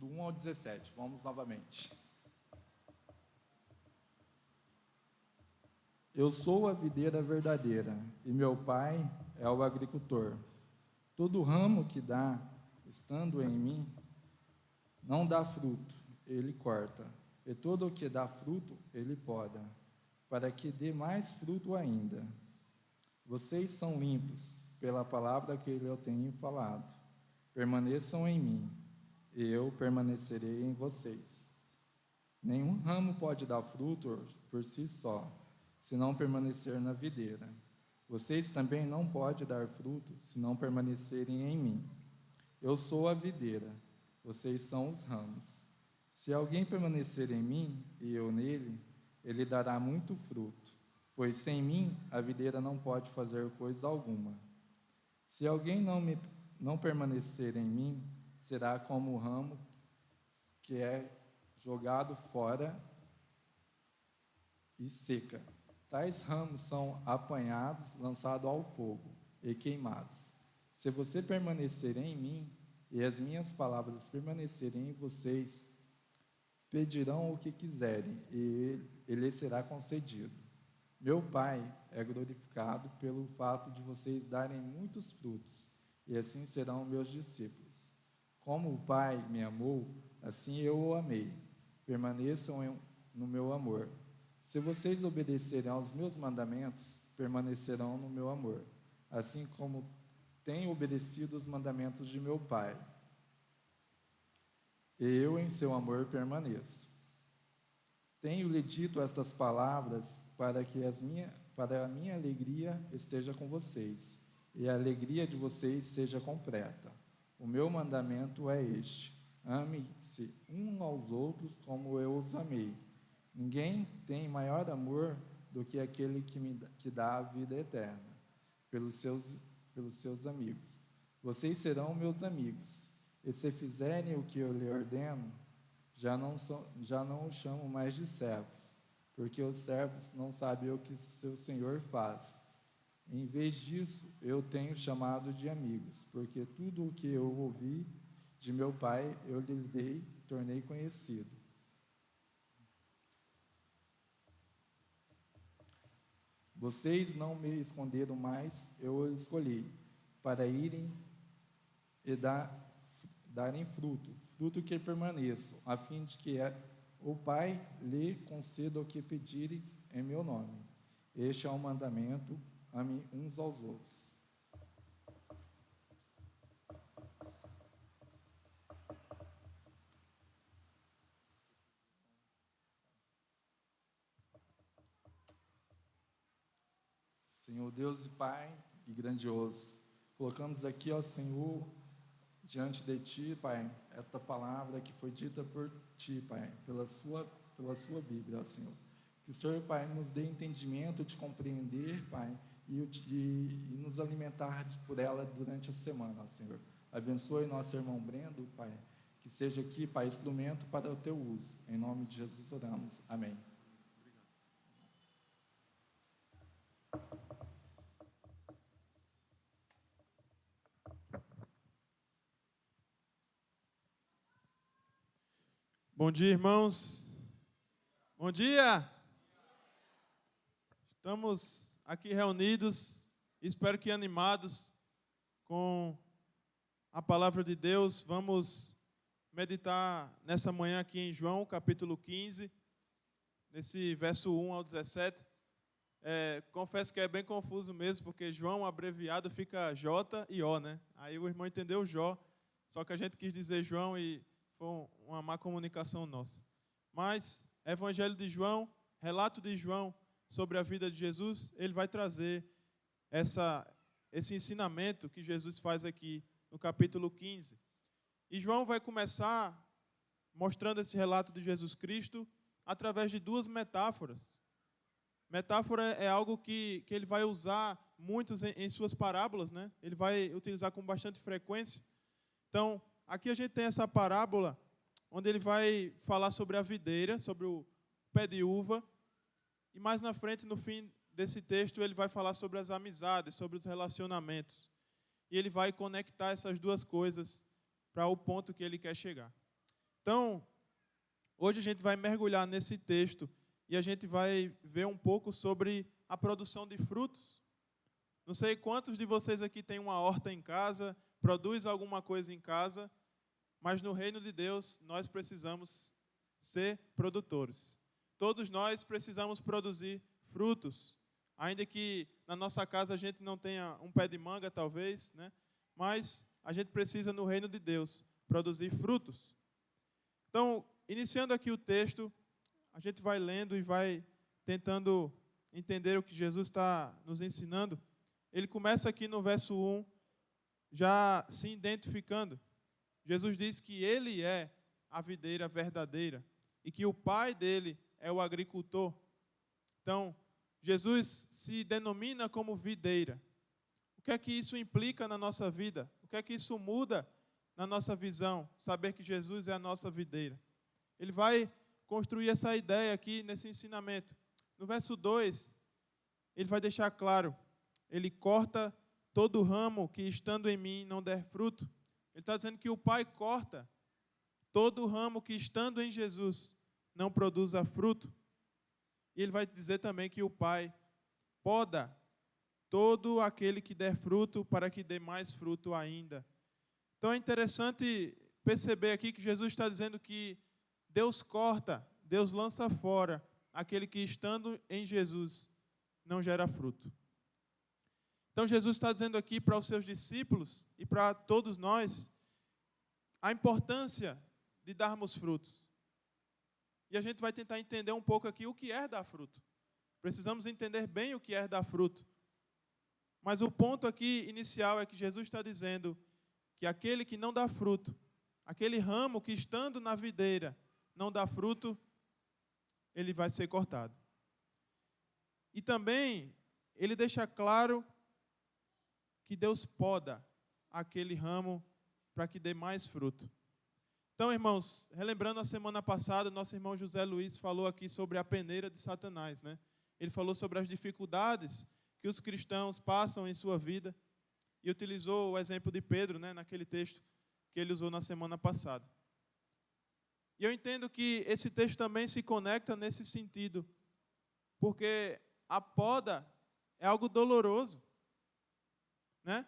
1 ao 17. Vamos novamente. Eu sou a videira verdadeira, e meu pai é o agricultor. Todo ramo que dá, estando em mim, não dá fruto, ele corta. E todo o que dá fruto, ele poda, para que dê mais fruto ainda. Vocês são limpos pela palavra que eu tenho falado. Permaneçam em mim, e eu permanecerei em vocês. Nenhum ramo pode dar fruto por si só, se não permanecer na videira. Vocês também não podem dar fruto, se não permanecerem em mim. Eu sou a videira, vocês são os ramos. Se alguém permanecer em mim e eu nele, ele dará muito fruto, pois sem mim a videira não pode fazer coisa alguma. Se alguém não permanecer em mim, será como o ramo que é jogado fora e seca. Tais ramos são apanhados, lançados ao fogo e queimados. Se você permanecer em mim e as minhas palavras permanecerem em vocês, pedirão o que quiserem e ele será concedido. Meu Pai é glorificado pelo fato de vocês darem muitos frutos, e assim serão meus discípulos. Como o Pai me amou, assim eu o amei. Permaneçam no meu amor. Se vocês obedecerem aos meus mandamentos, permanecerão no meu amor, assim como tenho obedecido os mandamentos de meu Pai. E eu em seu amor permaneço. Tenho-lhe dito estas palavras para a minha alegria esteja com vocês, e a alegria de vocês seja completa. O meu mandamento é este: ame-se uns aos outros como eu os amei. Ninguém tem maior amor do que aquele que dá a vida eterna pelos seus amigos. Vocês serão meus amigos, e se fizerem o que eu lhe ordeno, já não os chamo mais de servos, porque os servos não sabem o que seu senhor faz. Em vez disso, eu tenho chamado de amigos, porque tudo o que eu ouvi de meu Pai eu lhe dei, tornei conhecido. Vocês não me esconderam mais, eu os escolhi, para irem e darem fruto que permaneça, a fim de que o Pai lhe conceda o que pedires em meu nome. Este é o mandamento, amem uns aos outros. Senhor Deus e Pai e grandioso, colocamos aqui, ó Senhor, diante de Ti, Pai, esta palavra que foi dita por Ti, Pai, pela sua Bíblia, ó Senhor. Que o Senhor, Pai, nos dê entendimento de compreender, Pai, e nos alimentar por ela durante a semana, ó Senhor. Abençoe nosso irmão Brendo, Pai, que seja aqui, Pai, instrumento para o Teu uso. Em nome de Jesus oramos. Amém. Bom dia, irmãos. Bom dia. Estamos aqui reunidos, espero que animados com a palavra de Deus. Vamos meditar nessa manhã aqui em João, capítulo 15, nesse verso 1 ao 17. Confesso que é bem confuso mesmo, porque João abreviado fica J e O, né? Aí o irmão entendeu Jó, só que a gente quis dizer João e foi uma má comunicação nossa. Mas, Evangelho de João, relato de João sobre a vida de Jesus, ele vai trazer esse ensinamento que Jesus faz aqui no capítulo 15. E João vai começar mostrando esse relato de Jesus Cristo através de duas metáforas. Metáfora é algo que ele vai usar muitos em suas parábolas, né? Ele vai utilizar com bastante frequência. Então, aqui a gente tem essa parábola onde ele vai falar sobre a videira, sobre o pé de uva, e mais na frente, no fim desse texto, ele vai falar sobre as amizades, sobre os relacionamentos. E ele vai conectar essas duas coisas para o ponto que ele quer chegar. Então, hoje a gente vai mergulhar nesse texto e a gente vai ver um pouco sobre a produção de frutos. Não sei quantos de vocês aqui têm uma horta em casa, produz alguma coisa em casa, mas no reino de Deus nós precisamos ser produtores. Todos nós precisamos produzir frutos, ainda que na nossa casa a gente não tenha um pé de manga, talvez, né? Mas a gente precisa, no reino de Deus, produzir frutos. Então, iniciando aqui o texto, a gente vai lendo e vai tentando entender o que Jesus está nos ensinando. Ele começa aqui no verso 1, já se identificando. Jesus diz que ele é a videira verdadeira e que o pai dele é o agricultor. Então, Jesus se denomina como videira. O que é que isso implica na nossa vida? O que é que isso muda na nossa visão? Saber que Jesus é a nossa videira. Ele vai construir essa ideia aqui nesse ensinamento. No verso 2, ele vai deixar claro, ele corta todo ramo que estando em mim não der fruto. Ele está dizendo que o Pai corta todo ramo que estando em Jesus não produza fruto. E ele vai dizer também que o Pai poda todo aquele que der fruto para que dê mais fruto ainda. Então é interessante perceber aqui que Jesus está dizendo que Deus corta, Deus lança fora aquele que estando em Jesus não gera fruto. Então Jesus está dizendo aqui para os seus discípulos e para todos nós a importância de darmos frutos. E a gente vai tentar entender um pouco aqui o que é dar fruto. Precisamos entender bem o que é dar fruto. Mas o ponto aqui inicial é que Jesus está dizendo que aquele que não dá fruto, aquele ramo que estando na videira não dá fruto, ele vai ser cortado. E também ele deixa claro que Deus poda aquele ramo para que dê mais fruto. Então, irmãos, relembrando a semana passada, nosso irmão José Luiz falou aqui sobre a peneira de Satanás, né? Ele falou sobre as dificuldades que os cristãos passam em sua vida e utilizou o exemplo de Pedro, né, naquele texto que ele usou na semana passada. E eu entendo que esse texto também se conecta nesse sentido, porque a poda é algo doloroso, né?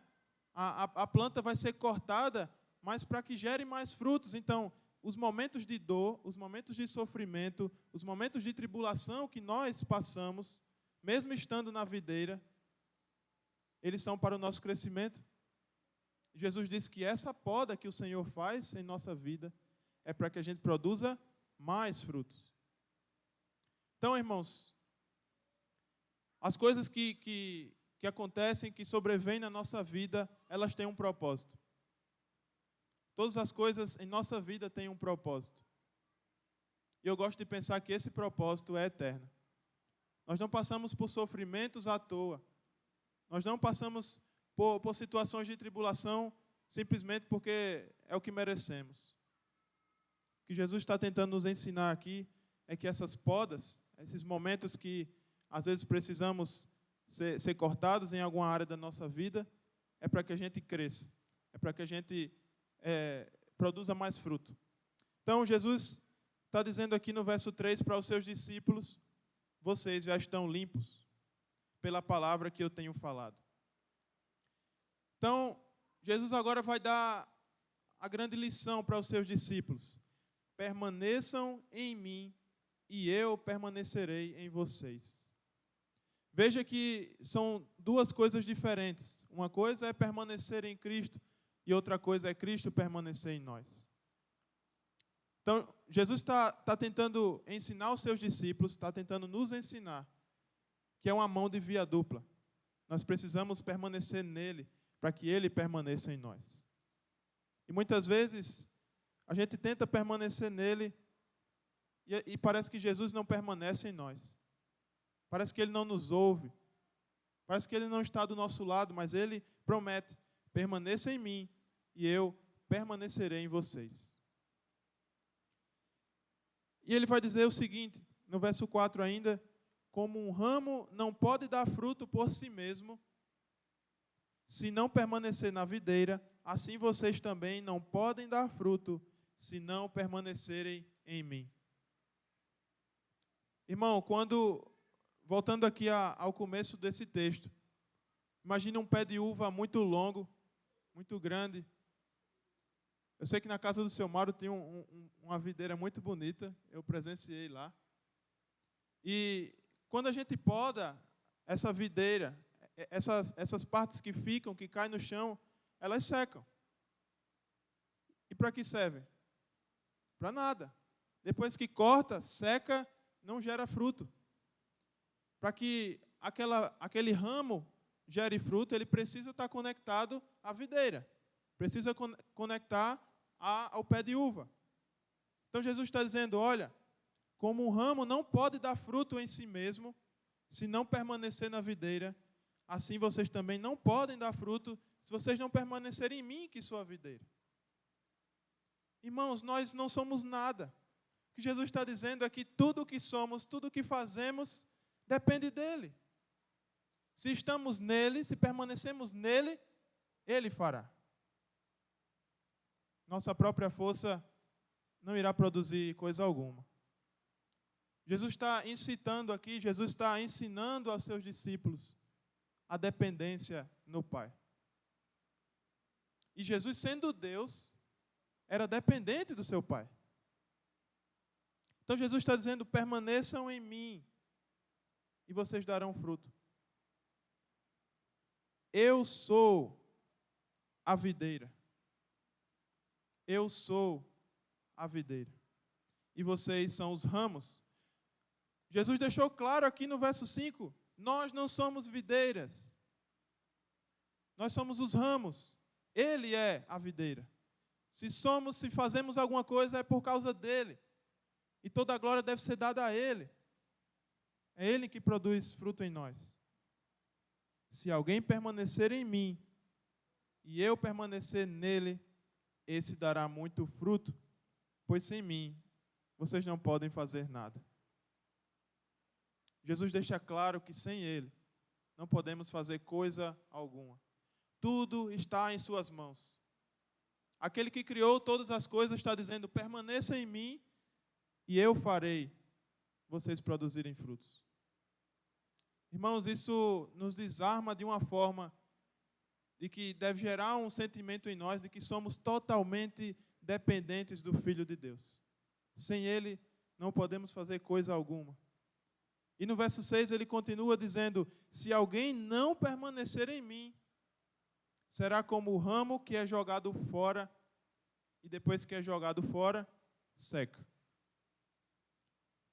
A planta vai ser cortada, mas para que gere mais frutos. Então, os momentos de dor, os momentos de sofrimento, os momentos de tribulação que nós passamos, mesmo estando na videira, eles são para o nosso crescimento. Jesus disse que essa poda que o Senhor faz em nossa vida é para que a gente produza mais frutos. Então, irmãos, as coisas que acontecem, que sobrevêm na nossa vida, elas têm um propósito. Todas as coisas em nossa vida têm um propósito. E eu gosto de pensar que esse propósito é eterno. Nós não passamos por sofrimentos à toa. Nós não passamos por situações de tribulação simplesmente porque é o que merecemos. O que Jesus está tentando nos ensinar aqui é que essas podas, esses momentos que às vezes precisamos ser cortados em alguma área da nossa vida, é para que a gente cresça, é para que a gente produza mais fruto. Então, Jesus está dizendo aqui no verso 3 para os seus discípulos: vocês já estão limpos pela palavra que eu tenho falado. Então, Jesus agora vai dar a grande lição para os seus discípulos: permaneçam em mim e eu permanecerei em vocês. Veja que são duas coisas diferentes. Uma coisa é permanecer em Cristo e outra coisa é Cristo permanecer em nós. Então, Jesus está tentando ensinar os seus discípulos, está tentando nos ensinar que é uma mão de via dupla. Nós precisamos permanecer nele para que ele permaneça em nós. E muitas vezes a gente tenta permanecer nele e parece que Jesus não permanece em nós. Parece que ele não nos ouve. Parece que ele não está do nosso lado, mas ele promete: permaneça em mim e eu permanecerei em vocês. E ele vai dizer o seguinte, no verso 4 ainda: como um ramo não pode dar fruto por si mesmo, se não permanecer na videira, assim vocês também não podem dar fruto, se não permanecerem em mim. Irmão, voltando aqui ao começo desse texto, imagine um pé de uva muito longo, muito grande. Eu sei que na casa do seu Mauro tem uma videira muito bonita, eu presenciei lá. E quando a gente poda essa videira, essas partes que ficam, que caem no chão, elas secam. E para que servem? Para nada. Depois que corta, seca, não gera fruto. Para que aquele ramo gere fruto, ele precisa estar conectado à videira. Precisa conectar ao pé de uva. Então Jesus está dizendo, olha, como um ramo não pode dar fruto em si mesmo, se não permanecer na videira, assim vocês também não podem dar fruto, se vocês não permanecerem em mim, que sou a videira. Irmãos, nós não somos nada. O que Jesus está dizendo é que tudo o que somos, tudo o que fazemos, depende dele. Se estamos nele, se permanecemos nele, ele fará. Nossa própria força não irá produzir coisa alguma. Jesus está incitando aqui, Jesus está ensinando aos seus discípulos a dependência no Pai. E Jesus, sendo Deus, era dependente do seu Pai. Então Jesus está dizendo, permaneçam em mim e vocês darão fruto. Eu sou a videira. Eu sou a videira. E vocês são os ramos. Jesus deixou claro aqui no verso 5, nós não somos videiras. Nós somos os ramos. Ele é a videira. Se fazemos alguma coisa, é por causa dele. E toda a glória deve ser dada a ele. É ele que produz fruto em nós. Se alguém permanecer em mim, e eu permanecer nele, esse dará muito fruto, pois sem mim, vocês não podem fazer nada. Jesus deixa claro que sem ele, não podemos fazer coisa alguma. Tudo está em suas mãos. Aquele que criou todas as coisas está dizendo, permaneça em mim, e eu farei vocês produzirem frutos. Irmãos, isso nos desarma de uma forma de que deve gerar um sentimento em nós de que somos totalmente dependentes do Filho de Deus. Sem ele, não podemos fazer coisa alguma. E no verso 6 ele continua dizendo, se alguém não permanecer em mim, será como o ramo que é jogado fora, e depois que é jogado fora, seca.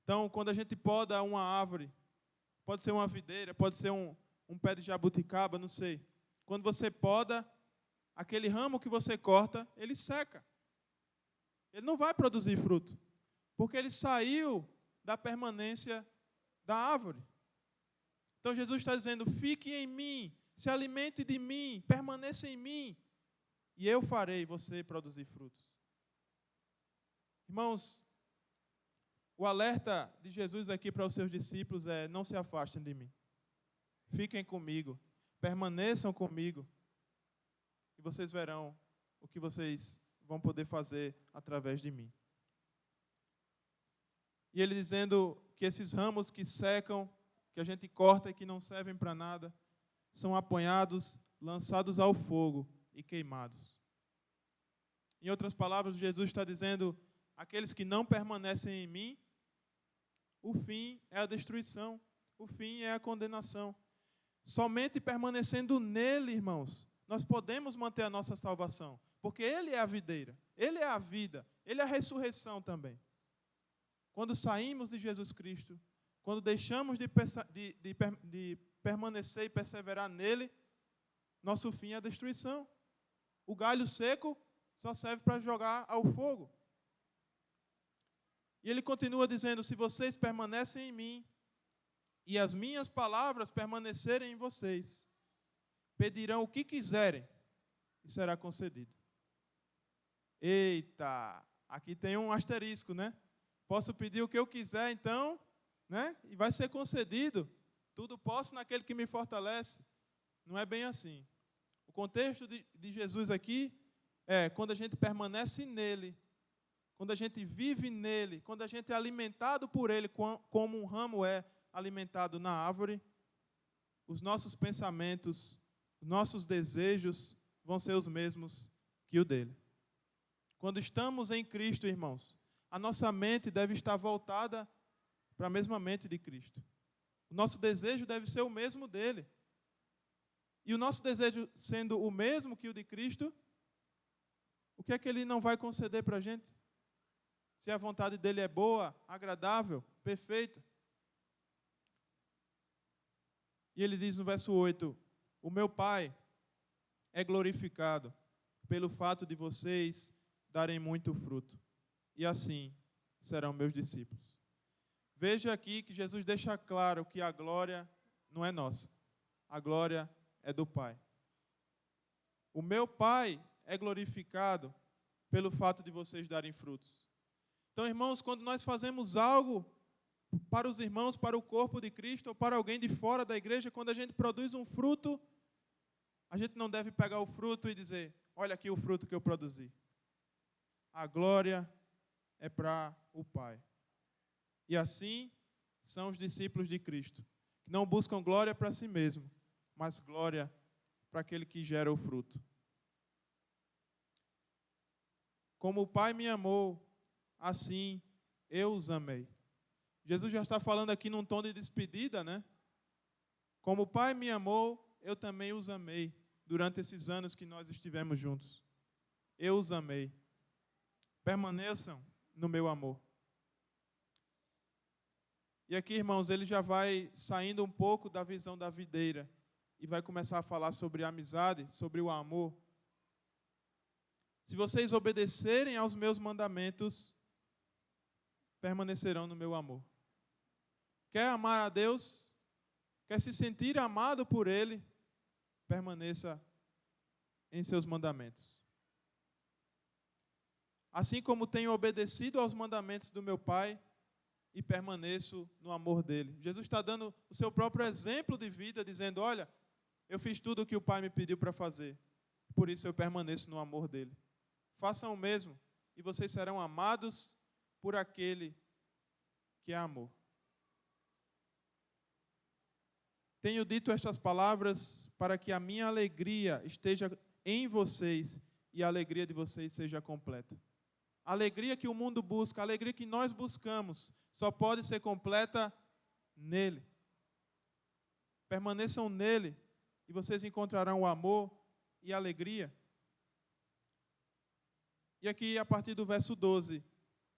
Então, quando a gente poda uma árvore, pode ser uma videira, pode ser um pé de jabuticaba, não sei. Quando você poda, aquele ramo que você corta, ele seca. Ele não vai produzir fruto, porque ele saiu da permanência da árvore. Então Jesus está dizendo, fique em mim, se alimente de mim, permaneça em mim, e eu farei você produzir frutos. Irmãos, o alerta de Jesus aqui para os seus discípulos é, não se afastem de mim. Fiquem comigo, permaneçam comigo, e vocês verão o que vocês vão poder fazer através de mim. E ele dizendo que esses ramos que secam, que a gente corta e que não servem para nada, são apanhados, lançados ao fogo e queimados. Em outras palavras, Jesus está dizendo, aqueles que não permanecem em mim, o fim é a destruição, o fim é a condenação. Somente permanecendo nele, irmãos, nós podemos manter a nossa salvação, porque ele é a videira, ele é a vida, ele é a ressurreição também. Quando saímos de Jesus Cristo, quando deixamos de permanecer e perseverar nele, nosso fim é a destruição. O galho seco só serve para jogar ao fogo. E ele continua dizendo, se vocês permanecem em mim, e as minhas palavras permanecerem em vocês, pedirão o que quiserem, e será concedido. Eita, aqui tem um asterisco, né? Posso pedir o que eu quiser, então, né? E vai ser concedido. Tudo posso naquele que me fortalece. Não é bem assim. O contexto de Jesus aqui é quando a gente permanece nele, quando a gente vive nele, quando a gente é alimentado por ele, como um ramo é alimentado na árvore, os nossos pensamentos, os nossos desejos vão ser os mesmos que o dele. Quando estamos em Cristo, irmãos, a nossa mente deve estar voltada para a mesma mente de Cristo. O nosso desejo deve ser o mesmo dele. E o nosso desejo sendo o mesmo que o de Cristo, o que é que ele não vai conceder para a gente? Se a vontade dele é boa, agradável, perfeita. E ele diz no verso 8, o meu Pai é glorificado pelo fato de vocês darem muito fruto. E assim serão meus discípulos. Veja aqui que Jesus deixa claro que a glória não é nossa. A glória é do Pai. O meu Pai é glorificado pelo fato de vocês darem frutos. Então, irmãos, quando nós fazemos algo para os irmãos, para o corpo de Cristo, ou para alguém de fora da igreja, quando a gente produz um fruto, a gente não deve pegar o fruto e dizer, olha aqui o fruto que eu produzi. A glória é para o Pai. E assim são os discípulos de Cristo, que não buscam glória para si mesmo, mas glória para aquele que gera o fruto. Como o Pai me amou, assim eu os amei. Jesus já está falando aqui num tom de despedida, né? Como o Pai me amou, eu também os amei durante esses anos que nós estivemos juntos. Eu os amei. Permaneçam no meu amor. E aqui, irmãos, ele já vai saindo um pouco da visão da videira e vai começar a falar sobre a amizade, sobre o amor. Se vocês obedecerem aos meus mandamentos, permanecerão no meu amor. Quer amar a Deus? Quer se sentir amado por Ele? Permaneça em seus mandamentos. Assim como tenho obedecido aos mandamentos do meu Pai e permaneço no amor dele. Jesus está dando o seu próprio exemplo de vida, dizendo, olha, eu fiz tudo o que o Pai me pediu para fazer. Por isso eu permaneço no amor dele. Façam o mesmo e vocês serão amados por aquele que é amor. Tenho dito estas palavras para que a minha alegria esteja em vocês e a alegria de vocês seja completa. A alegria que o mundo busca, a alegria que nós buscamos, só pode ser completa nele. Permaneçam nele e vocês encontrarão o amor e a alegria. E aqui, a partir do verso 12,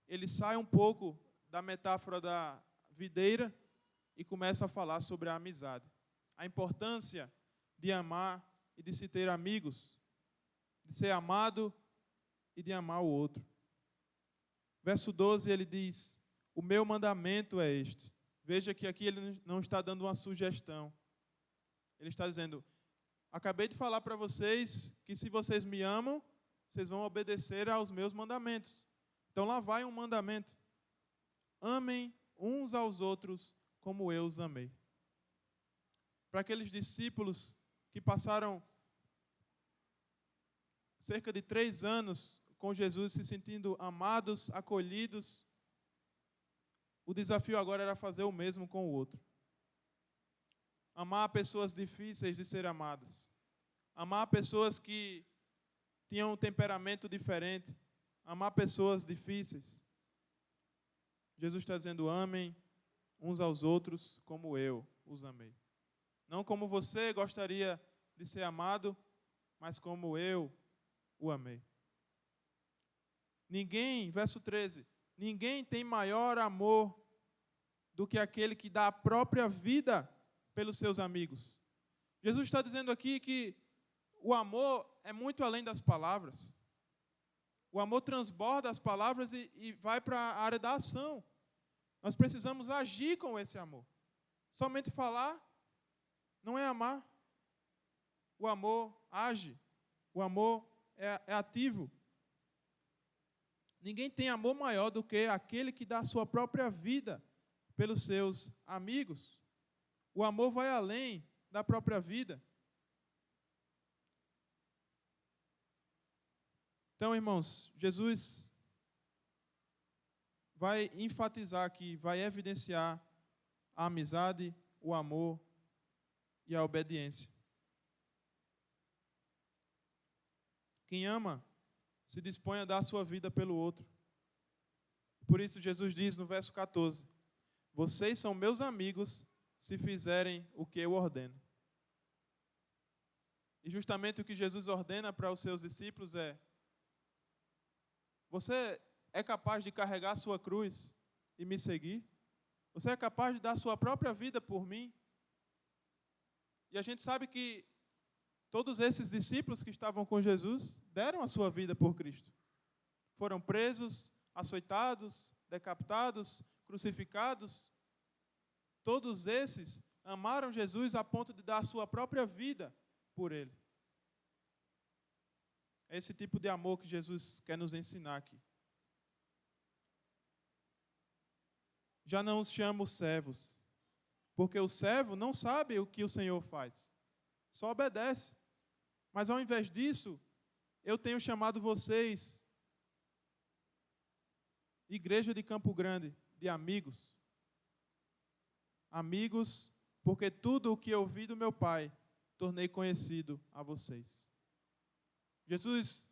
ele sai um pouco da metáfora da videira e começa a falar sobre a amizade. A importância de amar e de se ter amigos, de ser amado e de amar o outro. Verso 12, ele diz, o meu mandamento é este. Veja que aqui ele não está dando uma sugestão. Ele está dizendo, acabei de falar para vocês que se vocês me amam, vocês vão obedecer aos meus mandamentos. Então lá vai um mandamento. Amem uns aos outros como eu os amei. Para aqueles discípulos que passaram cerca de 3 anos com Jesus, se sentindo amados, acolhidos, o desafio agora era fazer o mesmo com o outro. Amar pessoas difíceis de ser amadas. Amar pessoas que tinham um temperamento diferente. Amar pessoas difíceis. Jesus está dizendo, amem uns aos outros como eu os amei. Não como você gostaria de ser amado, mas como eu o amei. Ninguém, verso 13, ninguém tem maior amor do que aquele que dá a própria vida pelos seus amigos. Jesus está dizendo aqui que o amor é muito além das palavras. O amor transborda as palavras e vai para a área da ação. Nós precisamos agir com esse amor. Somente falar não é amar. O amor age. O amor é ativo. Ninguém tem amor maior do que aquele que dá a sua própria vida pelos seus amigos. O amor vai além da própria vida. Então, irmãos, Jesus vai enfatizar aqui, vai evidenciar a amizade, o amor e a obediência. Quem ama se dispõe a dar a sua vida pelo outro. Por isso Jesus diz no verso 14: vocês são meus amigos se fizerem o que eu ordeno. E justamente o que Jesus ordena para os seus discípulos é: você é capaz de carregar a sua cruz e me seguir? Você é capaz de dar a sua própria vida por mim? E a gente sabe que todos esses discípulos que estavam com Jesus deram a sua vida por Cristo. Foram presos, açoitados, decapitados, crucificados. Todos esses amaram Jesus a ponto de dar a sua própria vida por Ele. É esse tipo de amor que Jesus quer nos ensinar aqui. Já não os chamo servos, porque o servo não sabe o que o Senhor faz, só obedece. Mas ao invés disso, eu tenho chamado vocês, Igreja de Campo Grande, de amigos. Amigos, porque tudo o que eu ouvi do meu Pai, tornei conhecido a vocês. Jesus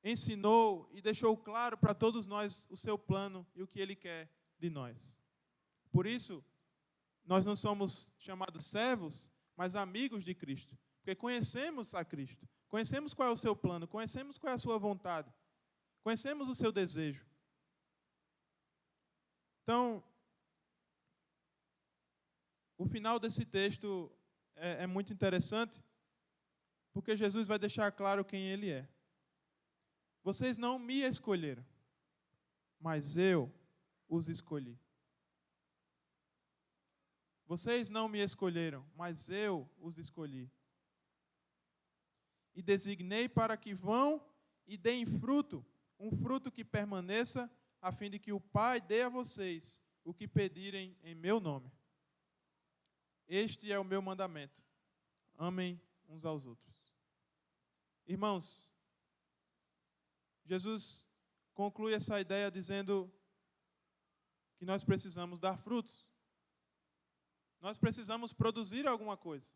ensinou e deixou claro para todos nós o seu plano e o que Ele quer de nós. Por isso, nós não somos chamados servos, mas amigos de Cristo. Porque conhecemos a Cristo, conhecemos qual é o seu plano, conhecemos qual é a sua vontade, conhecemos o seu desejo. Então, o final desse texto é muito interessante, porque Jesus vai deixar claro quem Ele é. Vocês não me escolheram, mas eu os escolhi. Vocês não me escolheram, mas eu os escolhi. E designei para que vão e deem fruto, um fruto que permaneça, a fim de que o Pai dê a vocês o que pedirem em meu nome. Este é o meu mandamento: amem uns aos outros. Irmãos, Jesus conclui essa ideia dizendo que nós precisamos dar frutos. Nós precisamos produzir alguma coisa.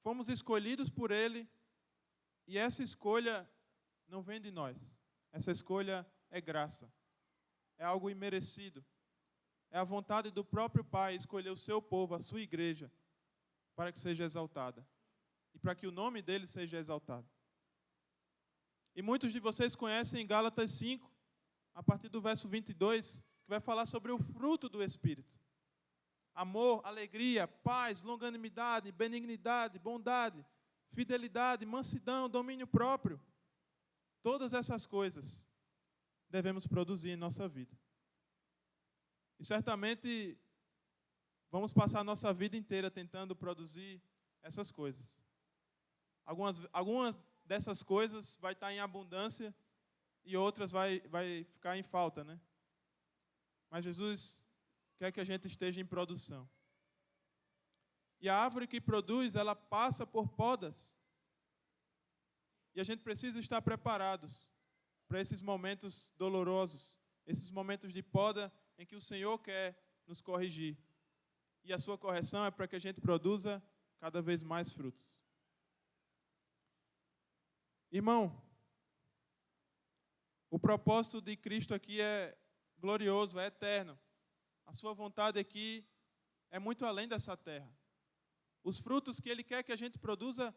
Fomos escolhidos por Ele e essa escolha não vem de nós. Essa escolha é graça. É algo imerecido. É a vontade do próprio Pai escolher o seu povo, a sua igreja, para que seja exaltada. E para que o nome dele seja exaltado. E muitos de vocês conhecem Gálatas 5, a partir do verso 22, que vai falar sobre o fruto do Espírito. Amor, alegria, paz, longanimidade, benignidade, bondade, fidelidade, mansidão, domínio próprio. Todas essas coisas devemos produzir em nossa vida. E certamente vamos passar a nossa vida inteira tentando produzir essas coisas. Algumas dessas coisas vai estar em abundância e outras vai ficar em falta, né? Mas Jesus quer que a gente esteja em produção. E a árvore que produz, ela passa por podas. E a gente precisa estar preparados para esses momentos dolorosos, esses momentos de poda em que o Senhor quer nos corrigir. E a sua correção é para que a gente produza cada vez mais frutos. Irmão, o propósito de Cristo aqui é glorioso, é eterno. A sua vontade aqui é muito além dessa terra. Os frutos que Ele quer que a gente produza,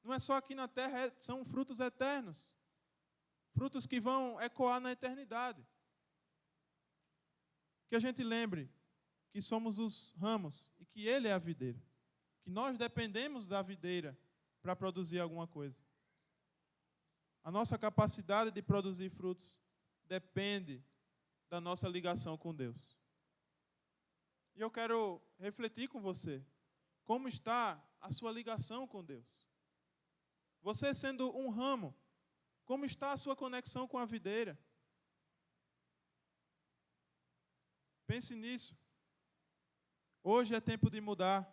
não é só aqui na terra, são frutos eternos. Frutos que vão ecoar na eternidade. Que a gente lembre que somos os ramos e que Ele é a videira. Que nós dependemos da videira para produzir alguma coisa. A nossa capacidade de produzir frutos depende da nossa ligação com Deus. E eu quero refletir com você. Como está a sua ligação com Deus? Você sendo um ramo, como está a sua conexão com a videira? Pense nisso. Hoje é tempo de mudar.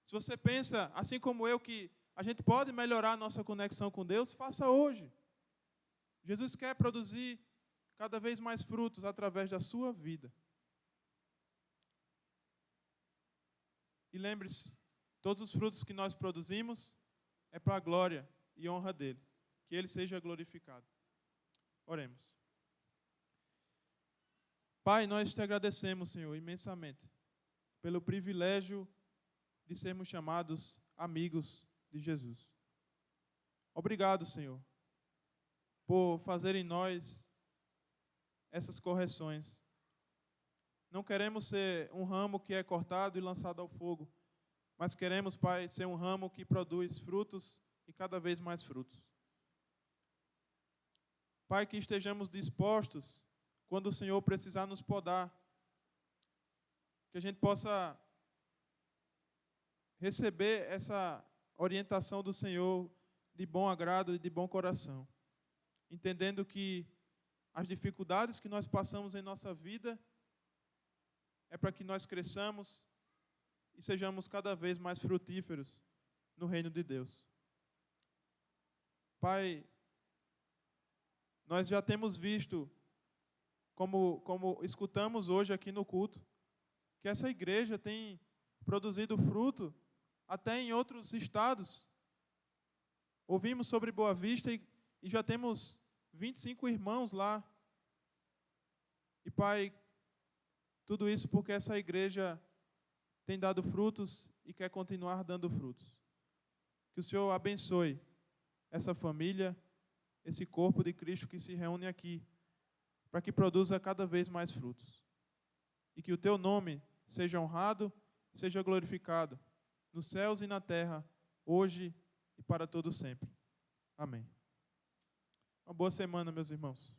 Se você pensa, assim como eu, que a gente pode melhorar a nossa conexão com Deus, faça hoje. Jesus quer produzir cada vez mais frutos através da sua vida. E lembre-se, todos os frutos que nós produzimos é para a glória e honra dele. Que ele seja glorificado. Oremos. Pai, nós te agradecemos, Senhor, imensamente, pelo privilégio de sermos chamados amigos de Jesus. Obrigado, Senhor, por fazer em nós essas correções. Não queremos ser um ramo que é cortado e lançado ao fogo, mas queremos, Pai, ser um ramo que produz frutos e cada vez mais frutos. Pai, que estejamos dispostos, quando o Senhor precisar nos podar, que a gente possa receber essa orientação do Senhor de bom agrado e de bom coração, entendendo que as dificuldades que nós passamos em nossa vida é para que nós cresçamos e sejamos cada vez mais frutíferos no reino de Deus. Pai, nós já temos visto, como escutamos hoje aqui no culto, que essa igreja tem produzido fruto até em outros estados. Ouvimos sobre Boa Vista e já temos 25 irmãos lá. E, Pai, tudo isso porque essa igreja tem dado frutos e quer continuar dando frutos. Que o Senhor abençoe essa família, esse corpo de Cristo que se reúne aqui, para que produza cada vez mais frutos. E que o Teu nome seja honrado, seja glorificado, nos céus e na terra, hoje e para todo sempre. Amém. Uma boa semana, meus irmãos.